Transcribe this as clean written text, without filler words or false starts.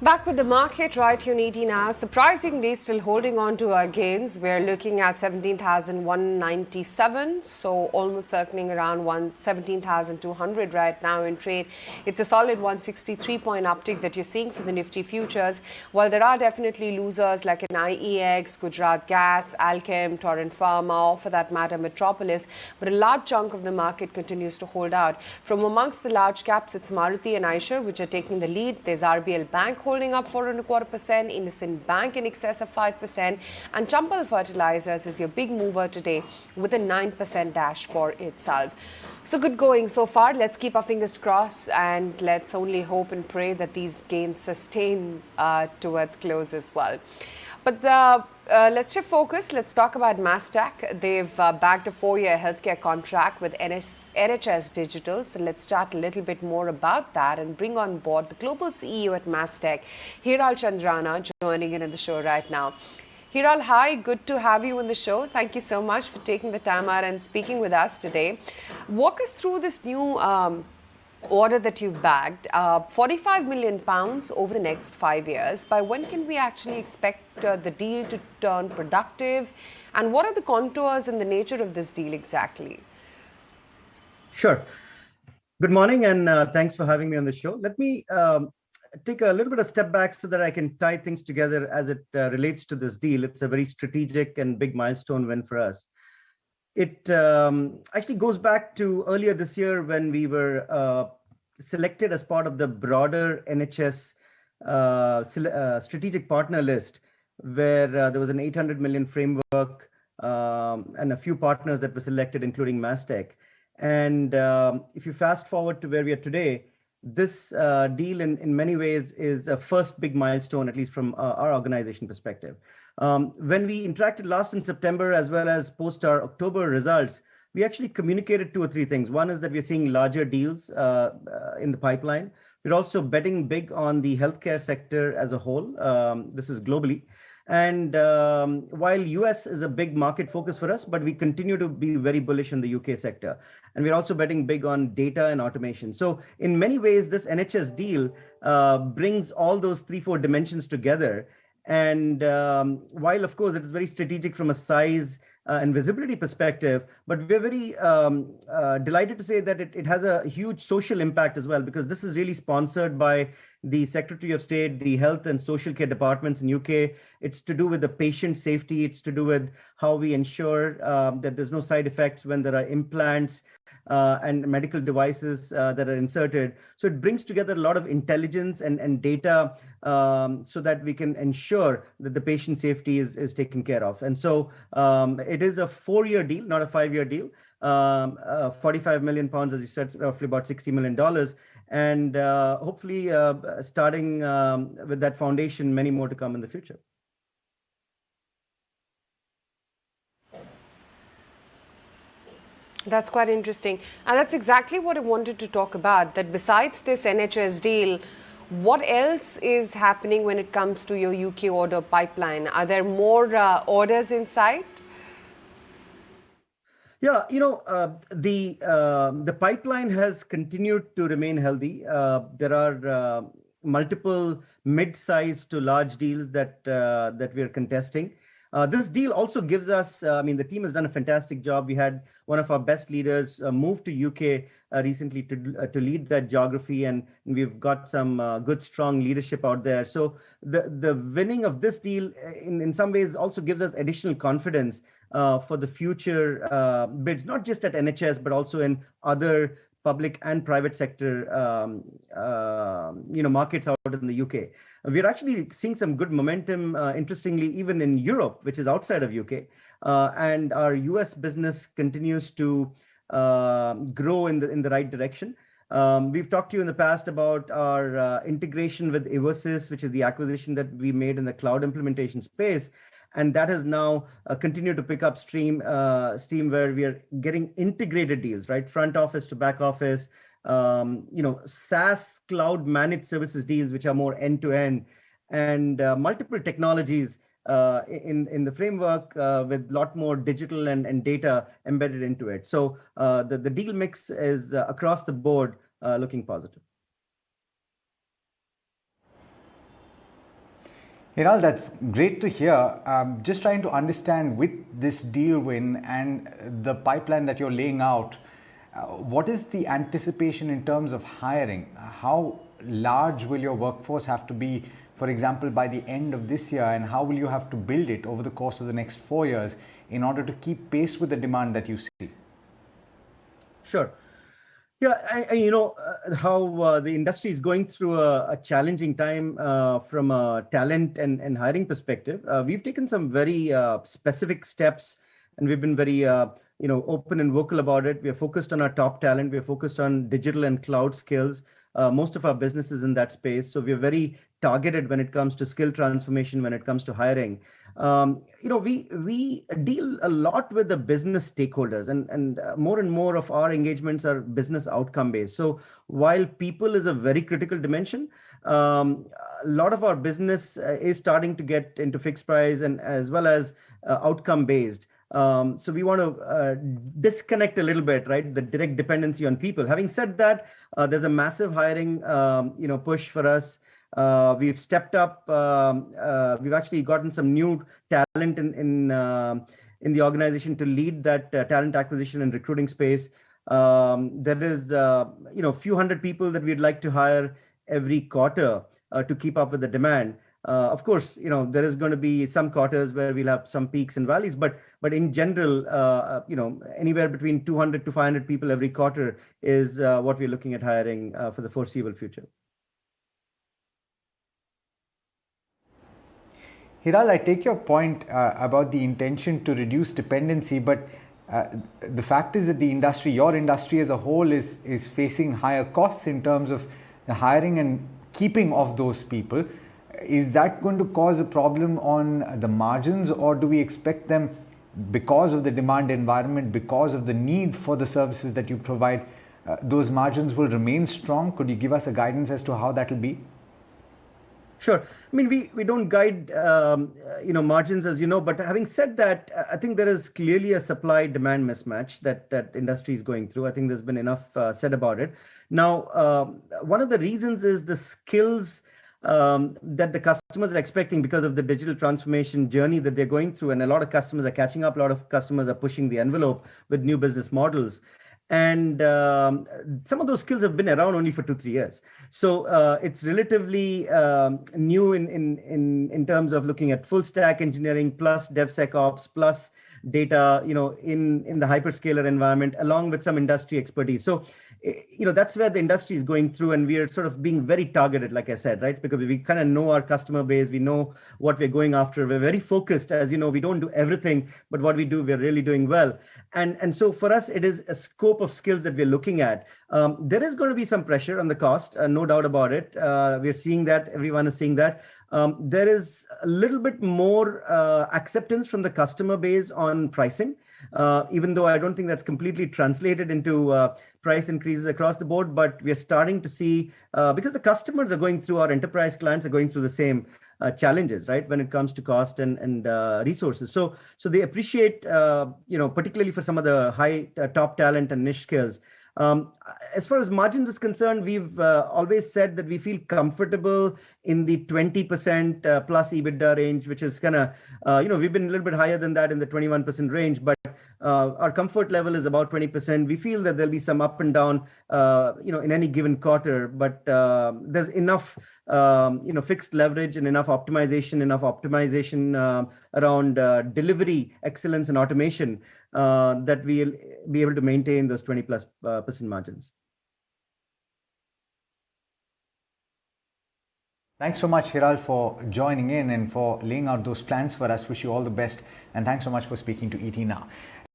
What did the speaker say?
Back with the market right here in 18 hours. Surprisingly, still holding on to our gains. We're looking at 17,197, so almost circling around 17,200 right now in trade. It's a solid 163-point uptick that you're seeing for the Nifty futures. While there are definitely losers like an IEX, Gujarat Gas, Alchem, Torrent Pharma, or for that matter, Metropolis, but a large chunk of the market continues to hold out. From amongst the large caps, it's Maruti and Eicher, which are taking the lead. There's RBL Bank holding up 4.25%, Innocent Bank in excess of 5%, and Champal Fertilizers is your big mover today with a 9% dash for itself. So good going so far. Let's keep our fingers crossed and let's only hope and pray that these gains sustain towards close as well. But let's shift focus. Let's talk about Mastek. They've bagged a 4-year healthcare contract with NHS Digital. So let's chat a little bit more about that and bring on board the global CEO at Mastek, Hiral Chandrana, joining in the show right now. Hiral, hi. Good to have you on the show. Thank you so much for taking the time out and speaking with us today. Walk us through this new order that you've bagged, 45 million pounds over the next 5 years. By when can we actually expect the deal to turn productive? And what are the contours and the nature of this deal exactly? Sure. Good morning, and thanks for having me on the show. Let me take a little bit of step back so that I can tie things together as it relates to this deal. It's a very strategic and big milestone win for us. It actually goes back to earlier this year when we were selected as part of the broader NHS strategic partner list, where there was an 800 million framework and a few partners that were selected, including Mastek. And if you fast forward to where we are today, this deal in many ways is a first big milestone, at least from our organization perspective. When we interacted last in September, as well as post our October results, we actually communicated 2 or 3 things. One is that we're seeing larger deals in the pipeline. We're also betting big on the healthcare sector as a whole. This is globally. And while US is a big market focus for us, but we continue to be very bullish in the UK sector. And we're also betting big on data and automation. So in many ways, this NHS deal brings all those 3-4 dimensions together. And while, of course, it is very strategic from a size and visibility perspective, but we're very delighted to say that it has a huge social impact as well, because this is really sponsored by the Secretary of State, the Health and Social Care Departments in UK. It's to do with the patient safety. It's to do with how we ensure that there's no side effects when there are implants and medical devices that are inserted. So it brings together a lot of intelligence and data so that we can ensure that the patient safety is taken care of. And so it is a 4-year deal, not a 5-year deal. 45 million pounds, as you said, roughly about $60 million. And hopefully starting with that foundation, many more to come in the future. That's quite interesting. And that's exactly what I wanted to talk about, that besides this NHS deal, what else is happening when it comes to your UK order pipeline? Are there more orders in sight? Yeah, the pipeline has continued to remain healthy. There are multiple mid-sized to large deals that we are contesting. This deal also gives us, the team has done a fantastic job. We had one of our best leaders move to UK recently to lead that geography, and we've got some good, strong leadership out there. So the winning of this deal in some ways also gives us additional confidence for the future bids, not just at NHS, but also in other public and private sector markets out in the UK. We're actually seeing some good momentum, interestingly, even in Europe, which is outside of UK. And our US business continues to grow in the right direction. We've talked to you in the past about our integration with Evosys, which is the acquisition that we made in the cloud implementation space. And that has now continued to pick up steam where we are getting integrated deals, right? Front office to back office, SaaS cloud managed services deals, which are more end to end, and multiple technologies in the framework with a lot more digital and data embedded into it. So the deal mix is across the board looking positive. Hiral, that's great to hear. Just trying to understand with this deal win and the pipeline that you're laying out, what is the anticipation in terms of hiring? How large will your workforce have to be, for example, by the end of this year, and how will you have to build it over the course of the next 4 years in order to keep pace with the demand that you see? Sure. Yeah, how the industry is going through a challenging time from a talent and hiring perspective. We've taken some very specific steps, and we've been very open and vocal about it. We are focused on our top talent. We are focused on digital and cloud skills. Most of our business is in that space, so we are very targeted when it comes to skill transformation, when it comes to hiring. We deal a lot with the business stakeholders, and more and more of our engagements are business outcome based. So while people is a very critical dimension, a lot of our business is starting to get into fixed price and as well as outcome based. So we want to disconnect a little bit, right? The direct dependency on people. Having said that, there's a massive hiring, push for us. We've stepped up. We've actually gotten some new talent in the organization to lead that talent acquisition and recruiting space. There is, a few hundred people that we'd like to hire every quarter to keep up with the demand. Of course, there is going to be some quarters where we'll have some peaks and valleys, but in general, anywhere between 200 to 500 people every quarter is what we're looking at hiring for the foreseeable future. Hiral, I take your point about the intention to reduce dependency, but the fact is that your industry as a whole is facing higher costs in terms of the hiring and keeping of those people. Is that going to cause a problem on the margins, or do we expect them, because of the demand environment, because of the need for the services that you provide, those margins will remain strong? Could you give us a guidance as to how that will be? Sure. I mean, we don't guide, margins, as you know, but having said that, I think there is clearly a supply-demand mismatch that industry is going through. I think there's been enough said about it. Now, one of the reasons is the skills that the customers are expecting because of the digital transformation journey that they're going through. And a lot of customers are catching up. A lot of customers are pushing the envelope with new business models. And some of those skills have been around only for 2-3 years. So it's relatively new in terms of looking at full stack engineering plus DevSecOps plus data, in the hyperscaler environment, along with some industry expertise. So, that's where the industry is going through, and we are sort of being very targeted, like I said, right? Because we kind of know our customer base, we know what we're going after. We're very focused, as you know, we don't do everything, but what we do, we're really doing well. And so for us, it is a scope of skills that we're looking at. There is going to be some pressure on the cost, no doubt about it. We're seeing that, everyone is seeing that. There is a little bit more acceptance from the customer base on pricing, even though I don't think that's completely translated into price increases across the board. But we are starting to see, because the customers are going through, our enterprise clients are going through the same challenges, right, when it comes to cost and resources. So they appreciate, particularly for some of the high top talent and niche skills. As far as margins is concerned, we've always said that we feel comfortable in the 20% plus EBITDA range, which is kind of, we've been a little bit higher than that in the 21% range, but our comfort level is about 20%. We feel that there'll be some up and down, in any given quarter, but there's enough, fixed leverage and enough optimization around delivery excellence and automation that we'll be able to maintain those 20+% margins. Thanks so much, Hiral, for joining in and for laying out those plans for us. Wish you all the best, and thanks so much for speaking to ET Now.